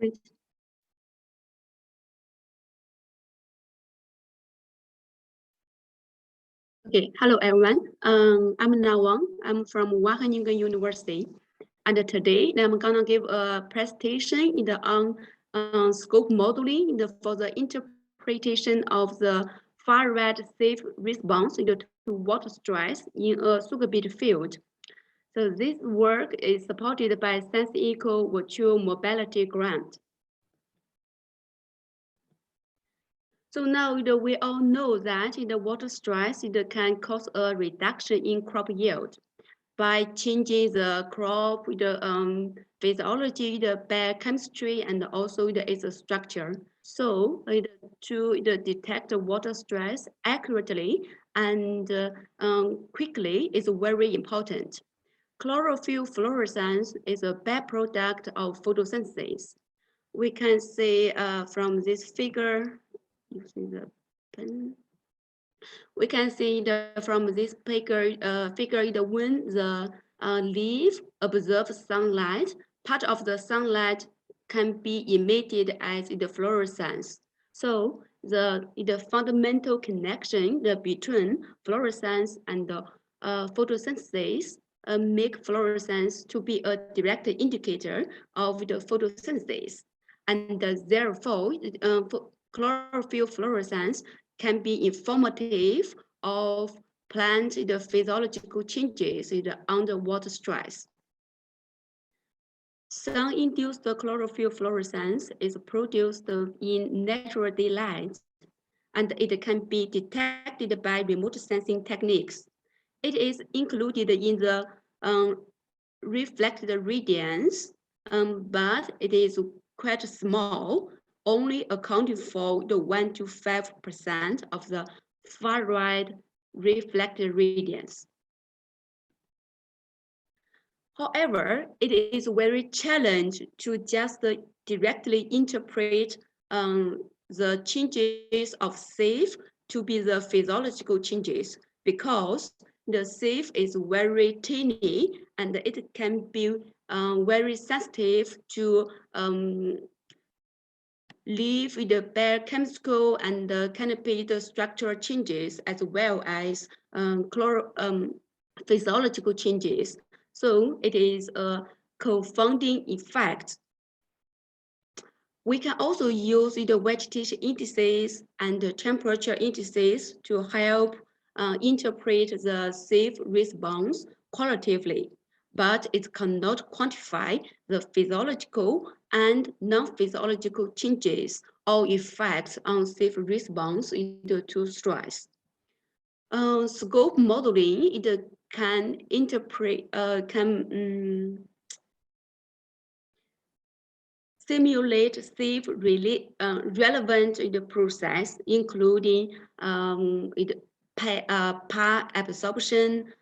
please. Okay, hello everyone. I'm Na Wang. I'm from Wang University, and today I'm gonna give a presentation on scope modeling for the interpretation of the far-right safe response to water stress in a sugar beet field. So this work is supported by ScienceEco Virtual Mobility Grant. So now we all know that the water stress can cause a reduction in crop yield by changing the crop physiology, the biochemistry, and also its structure. So to detect the water stress accurately and quickly is very important. Chlorophyll fluorescence is a byproduct of photosynthesis. We can see from this figure, using the pen, we can see from this figure when the leaf absorbs sunlight, part of the sunlight can be emitted as the fluorescence. So the fundamental connection between fluorescence and photosynthesis make fluorescence to be a direct indicator of the photosynthesis, and therefore chlorophyll fluorescence can be informative of plant physiological changes under water stress. Sun-induced chlorophyll fluorescence is produced in natural daylight, and it can be detected by remote sensing techniques. It is included in the reflected radiance, but it is quite small, only accounting for the 1 to 5% of the far-right reflected radiance. However, it is very challenging to just directly interpret the changes of SIF to be the physiological changes, because the SIF is very tiny and it can be very sensitive to leaf the biochemical and canopy structural changes, as well as physiological changes. So it is a confounding effect. We can also use the vegetation indices and the temperature indices to help interpret the SIF response qualitatively, but it cannot quantify the physiological and non-physiological changes or effects on SIF response to stress. Scope modeling can interpret simulate SIF relevant process, including APAR absorption,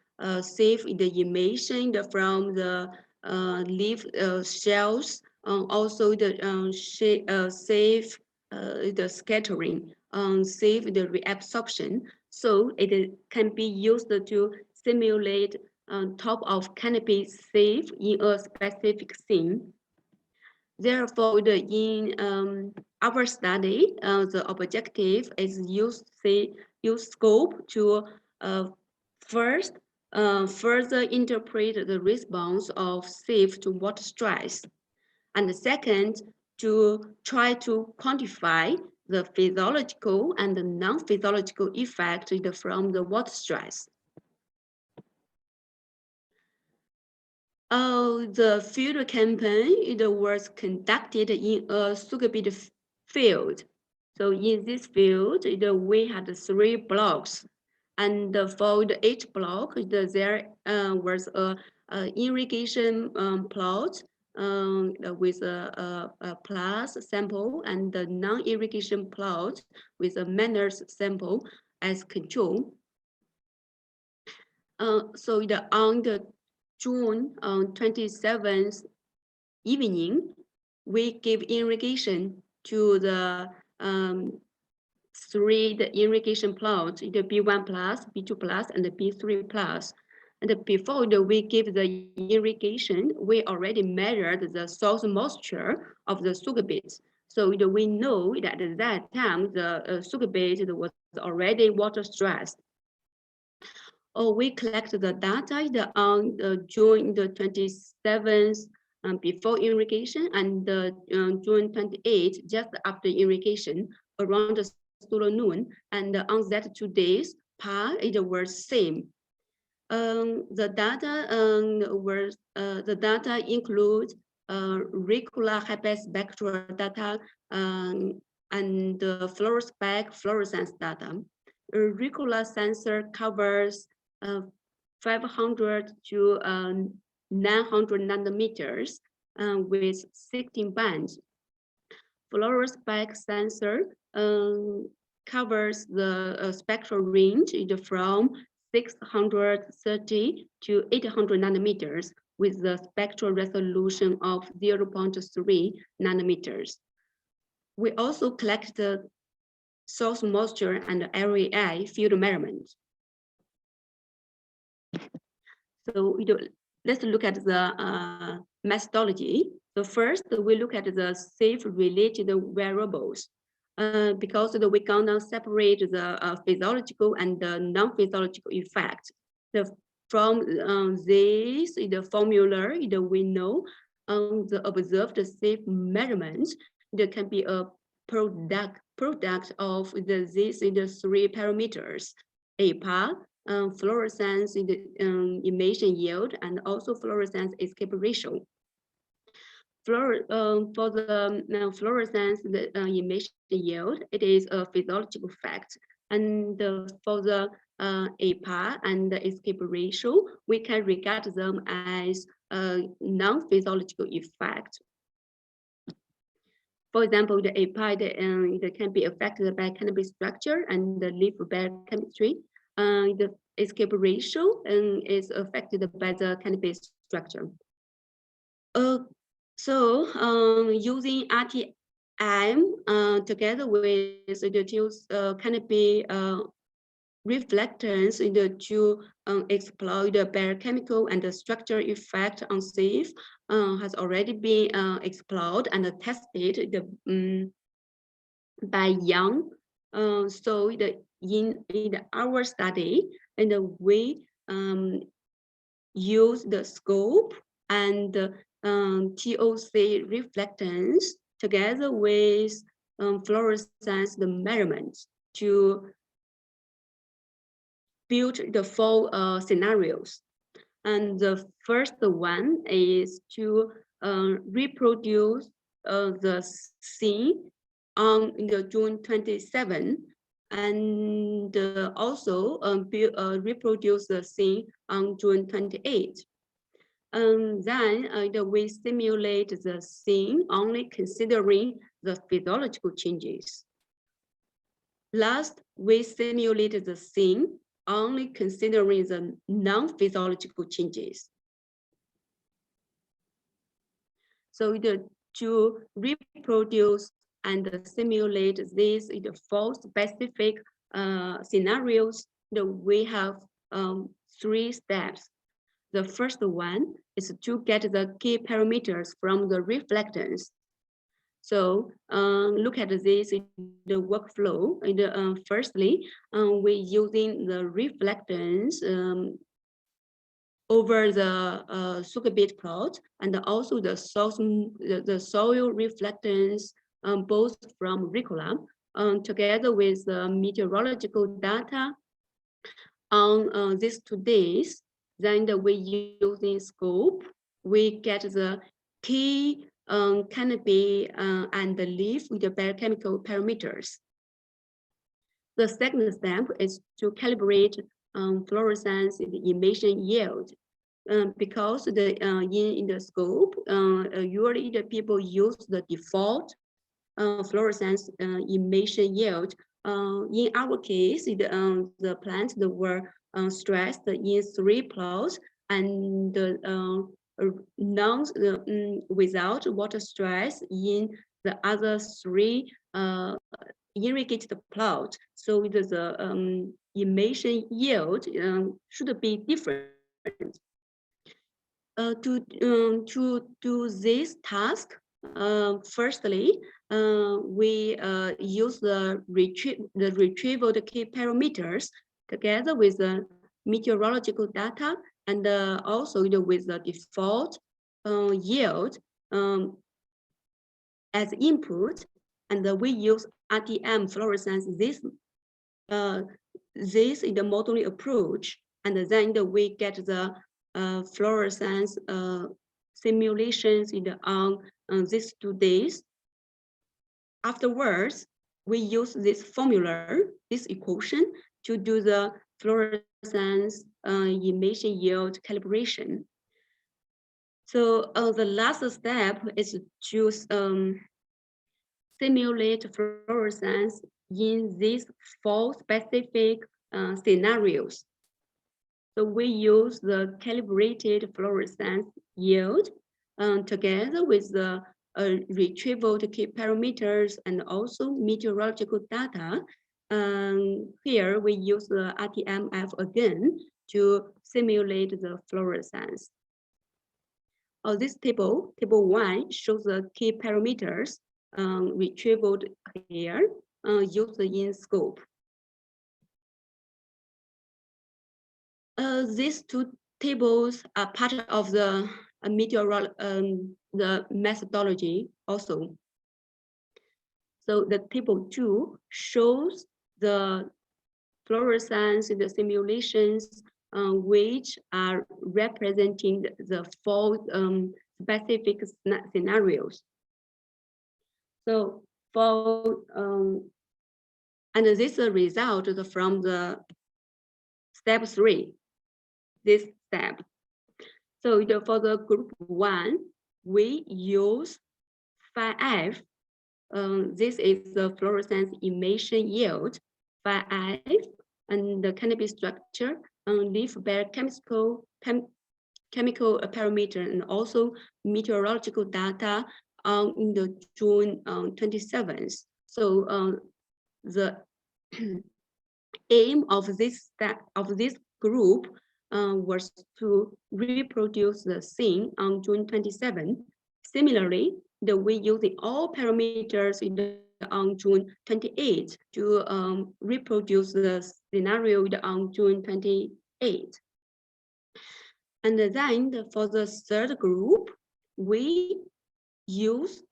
SIF emission from the leaf shells, also the SIF the scattering, SIF the reabsorption. So it can be used to simulate top of canopy SIF in a specific scene. Therefore, in our study, the objective is use scope to first further interpret the response of SIF to water stress, and second, to try to quantify the physiological and the non-physiological effect from the water stress. The field campaign was conducted in a sugar beet field. So in this field, we had 3 blocks, and for each block, there was a irrigation plot with a plus sample and the non-irrigation plot with a minus sample as control. So on the June 27th evening, we give irrigation to the 3 irrigation plots, the B1+, B2+, and the B3+. And before we give the irrigation, we already measured the soil moisture of the sugar beets. So we know that at that time the sugar beet was already water stressed. We collected the data on June the 27th before irrigation, and June 28th just after irrigation around the solar noon. And on that 2 days, PAR it was same. The data include regular hyperspectral data and fluorescence data. A regular sensor covers 500 to 900 nanometers with 16 bands. Fluorescence sensor covers the spectral range from 630 to 800 nanometers with the spectral resolution of 0.3 nanometers. We also collect the source moisture and area field measurement. So let's look at the methodology. So first, we look at the SIF-related variables. Because we cannot separate the physiological and the non-physiological effect. From this, the formula, we know the observed SIF measurements, there can be a product of these 3 parameters: APAR, fluorescence, emission yield, and also fluorescence escape ratio. For the fluorescence, the emission yield, it is a physiological fact. And for the APAR and the escape ratio, we can regard them as a non-physiological effect. For example, the APAR it can be affected by cannabis structure and the leaf biochemistry. The escape ratio is affected by the cannabis structure. So using RTM together with the tools canopy reflectance to explore the biochemical and the structural effect on SIF has already been explored and tested by Yang. So in our study, and we use the scope and TOC reflectance together with fluorescence the measurements to build the 4 scenarios. And the first one is to reproduce the scene on June 27, and also reproduce the scene on June 28. Then we simulate the scene only considering the physiological changes. Last, we simulate the scene only considering the non-physiological changes. So to reproduce and simulate these 4 specific scenarios, we have 3 steps. The first one is to get the key parameters from the reflectance. So look at this in the workflow. Firstly, we're using the reflectance over the sugar beet plot, and also the soil reflectance, both from Ricola, together with the meteorological data on these 2 days. Then we using scope, we get the key canopy and the leaf with the biochemical parameters. The second step is to calibrate fluorescence emission yield. Because in the scope, usually the people use the default fluorescence emission yield. In our case, the plants that were stressed in 3 plots and without water stress in the other 3 irrigated plot. So the emission yield should be different. To do this task, firstly, we use the retrieval key parameters together with the meteorological data and also with the default yield as input, and we use RTM fluorescence. This is the modeling approach, and then we get the fluorescence simulations on these 2 days. Afterwards, we use this formula, this equation, to do the fluorescence emission yield calibration. So the last step is to simulate fluorescence in these 4 specific scenarios. So we use the calibrated fluorescence yield together with the retrieval key parameters and also meteorological data. Here we use the RTMF again to simulate the fluorescence. This table 1, shows the key parameters retrievaled here used in scope. These 2 tables are part of the the methodology also. So the table 2 shows the fluorescence in the simulations which are representing the 4 specific scenarios. So for and this is a result from the step 3, this step. So for the group 1, we use phi-F. This is the fluorescence emission yield, phi-F, and the canopy structure, leaf biochemical parameter, and also meteorological data on the June 27th. So the aim of this group was to reproduce the scene on June 27. Similarly, we using all parameters on June 28 to reproduce the scenario on June 28. And then for the third group, we use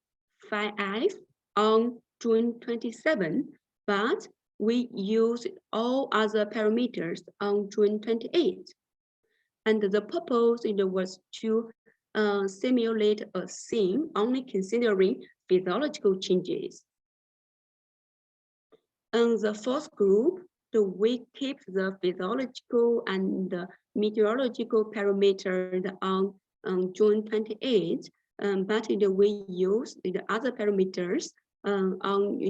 phi-F on June 27, but we use all other parameters on June 28. And the purpose was to simulate a scene only considering physiological changes. And the fourth group, we keep the physiological and the meteorological parameters on June 28, but we use the other parameters on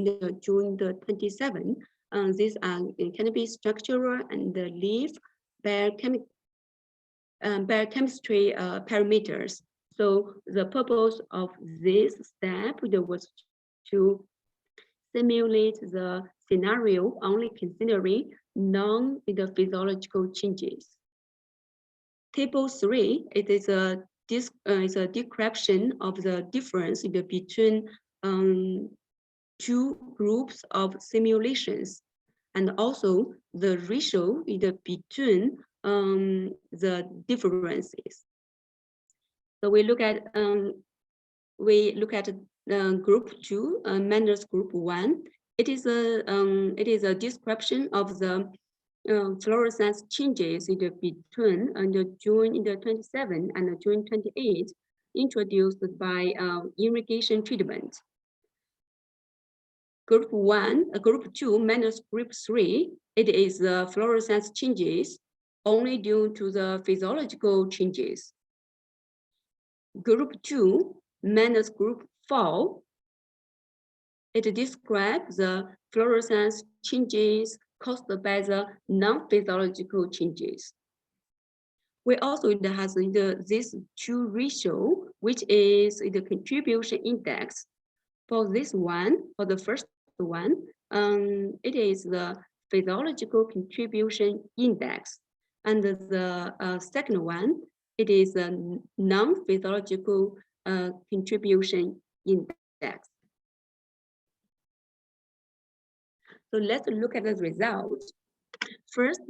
June 27. These are canopy structural and the leaf biochemistry parameters. So the purpose of this step was to simulate the scenario only considering non-physiological changes. Table 3, it is a description of the difference between 2 groups of simulations, and also the ratio between the differences. So we look at group 2 minus group 1. It is a description of the fluorescence changes between June 27 and June 28, introduced by irrigation treatment. Group 2 minus group 3, it is the fluorescence changes only due to the physiological changes. Group 2 minus group 4, it describes the fluorescence changes caused by the non-physiological changes. We also have this 2 ratio, which is the contribution index. For this one, for the first one, it is the physiological contribution index. And the second one, it is a non-physiological contribution index. So let's look at the results. First,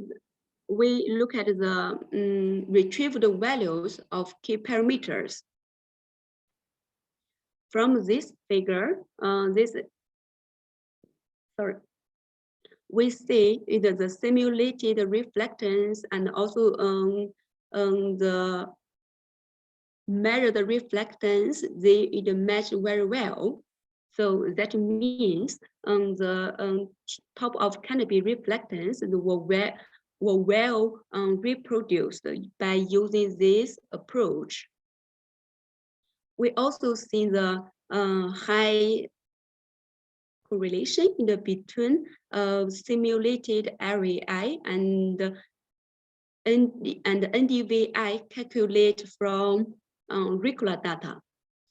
we look at the retrieved values of key parameters. From this figure, we see the simulated reflectance and also the measured reflectance, it match very well. So that means the top of canopy reflectance were well reproduced by using this approach. We also see the high correlation between simulated RAI and NDVI calculate from regular data.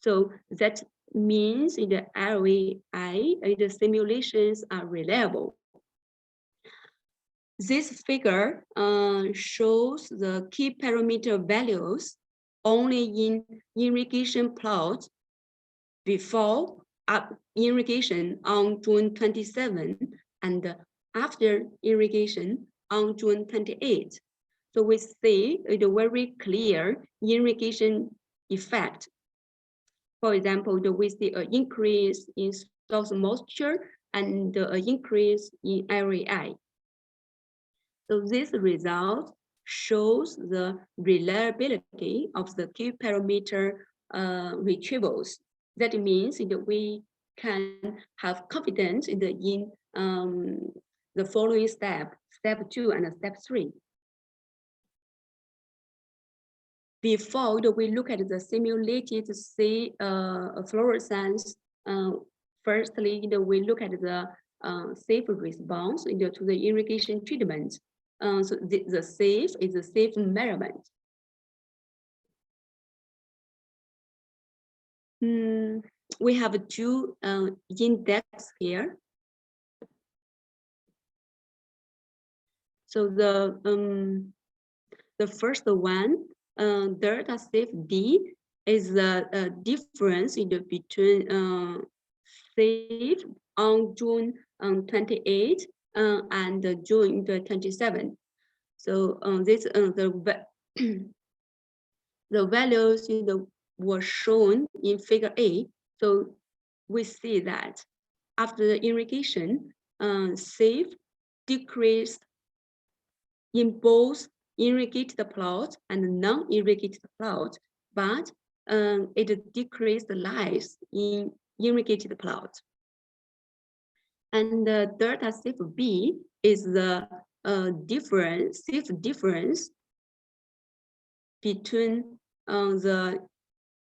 So that means the RAI, the simulations are reliable. This figure shows the key parameter values only in irrigation plots before irrigation on June 27 and after irrigation on June 28. So we see a very clear irrigation effect. For example, we see an increase in soil moisture and an increase in RAI. So this result shows the reliability of the key parameter retrievals. That means that we can have confidence in the following step 2 and step 3. Before we look at the simulated fluorescence, firstly, we look at the safe response to the irrigation treatment. So the safe is a safe measurement. We have two index here. So the first one, delta SIF-D, is the difference between SIF on June 28 and June 27. So this the values were shown in figure A. So we see that after the irrigation, SIF decreased in both irrigated plot and non-irrigated plot, but it decreased less in irrigated plot. And the delta SIF-B is the SIF difference between the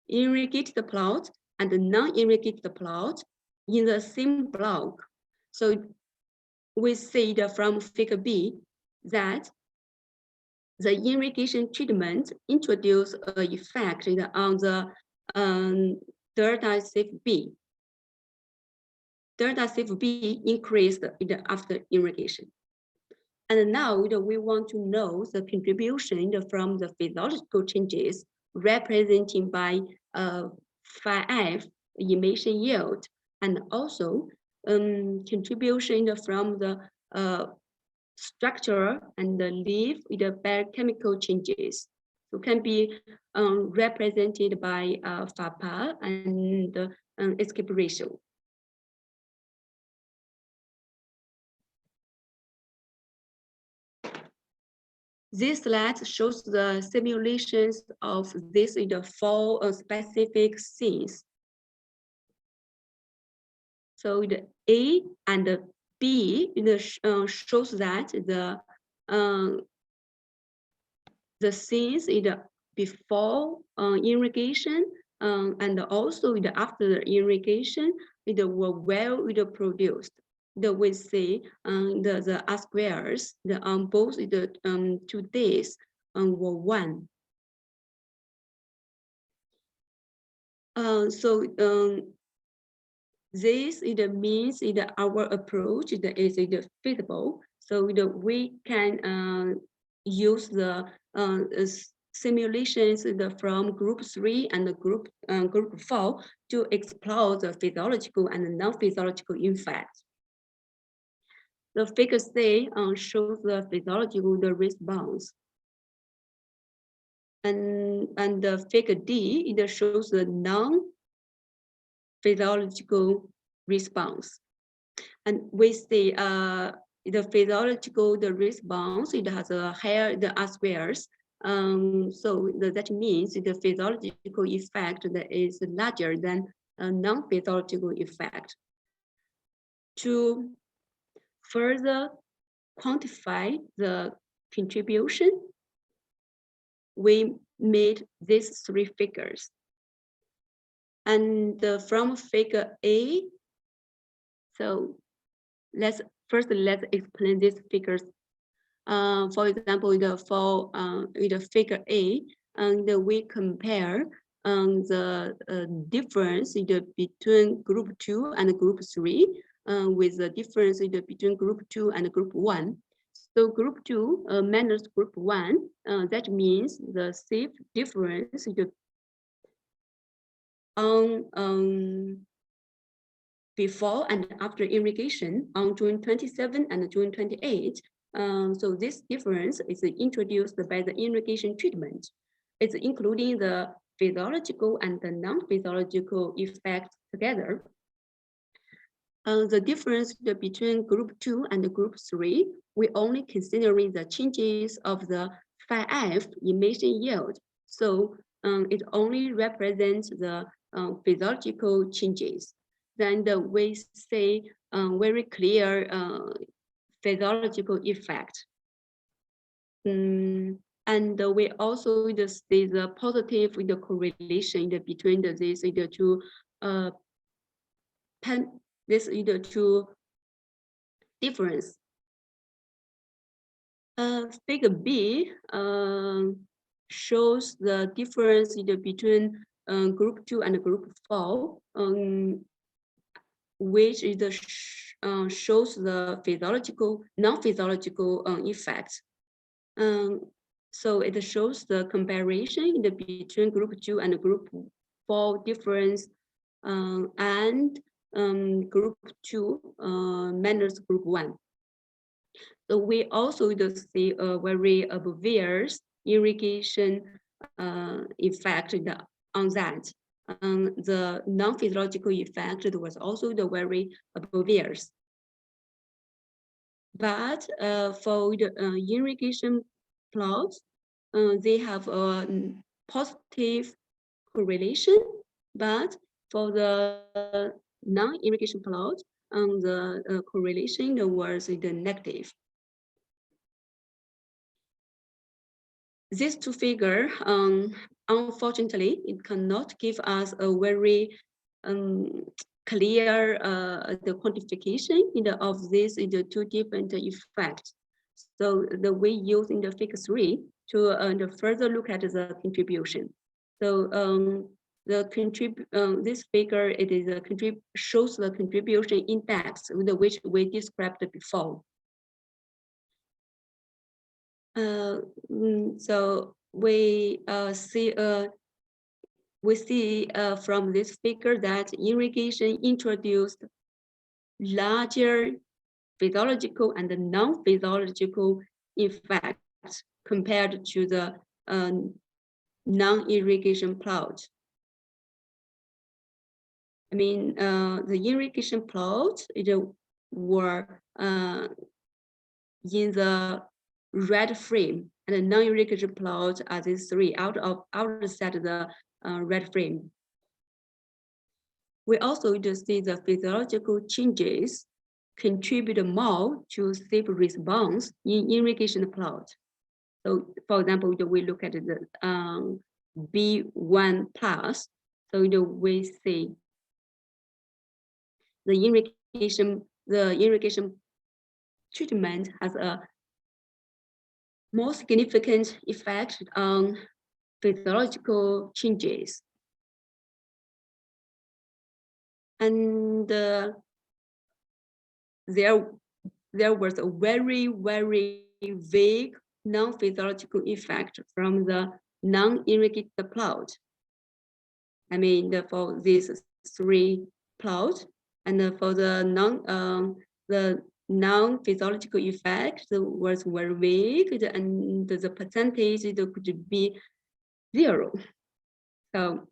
irrigated plot and the non-irrigated plot in the same block. So we see from figure B that the irrigation treatment introduced an effect on the delta SIF-B. Delta SIF-B increased after irrigation. And now we want to know the contribution from the physiological changes represented by phi-F emission yield, and also contribution from the structure and the leaf with the biochemical changes. So can be represented by phi-APAR and escape ratio. This slide shows the simulations of this in the 4 specific scenes. So the A and the B shows that the scenes before irrigation and also after the irrigation were well produced. We see the R squares on both the 2 days were 1. This means our approach is feasible. So we can use the simulations from group 3 and the group 4 to explore the physiological and non-physiological effects. The figure C shows the physiological response. And the figure D, it shows the non-physiological response. And we see the physiological response, it has a higher the R squares. So that means the physiological effect that is larger than a non-physiological effect. To further quantify the contribution, we made these 3 figures. And from figure A, so let's explain these figures. For example, the figure A, and we compare the difference between group 2 and group 3 with the difference between group 2 and group 1. So group 2 minus group 1, that means the SIF difference on before and after irrigation on June 27 and June 28. So this difference is introduced by the irrigation treatment. It's including the physiological and the non-physiological effects together. The difference between group 2 and group 3, we only considering the changes of the phi-F emission yield. So it only represents the physiological changes. Then we say very clear physiological effect. And we also see the positive correlation between these two difference. Figure B shows the difference between group 2 and group 4, which shows the physiological, non-physiological effects. So it shows the comparison between group 2 and group 4 difference, and group 2 minus group 1. So we also see a very obvious irrigation effect on that. The non-physiological effect was also very obvious. But for the irrigation plots, they have a positive correlation, but for the non-irrigation plot, the correlation was negative. These 2 figures, unfortunately, it cannot give us a very clear the quantification of these 2 different effects. So we use in the figure 3 to further look at the contribution. So this figure shows the contribution index, which we described before. So we see from this figure that irrigation introduced larger physiological and non-physiological effects compared to the non-irrigation plot. I mean, the irrigation plots were in the red frame, and the non-irrigation plots are these 3 outside the red frame. We also see the physiological changes contribute more to SIF response in irrigation plot. So, for example, we look at the B1 plus. So we see the irrigation treatment has a more significant effect on physiological changes. And there was a very, very vague non-physiological effect from the non-irrigated plot. I mean, for these 3 plots, and for the non-physiological effect was very weak, and the percentage could be 0. So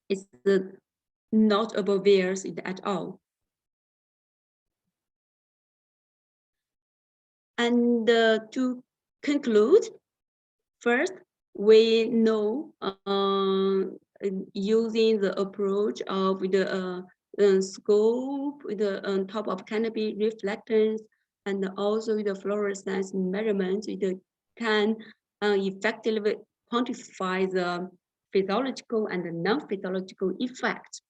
it's not obvious at all. And to conclude, first, we know using the approach of the scope, the top of canopy reflectance, and also the fluorescence measurement, it can effectively quantify the physiological and the non-physiological effects.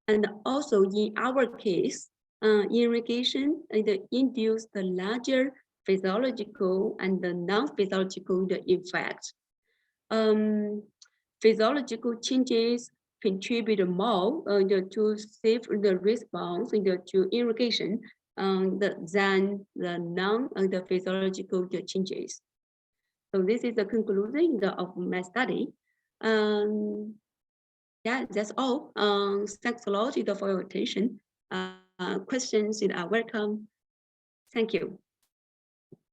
And also in our case, irrigation induced the larger physiological and the non-physiological effects. Physiological changes contribute more to safe the response to irrigation than the non-physiological changes. So this is the conclusion of my study. Yeah, that's all. Thanks a lot for your attention. Questions are welcome. Thank you.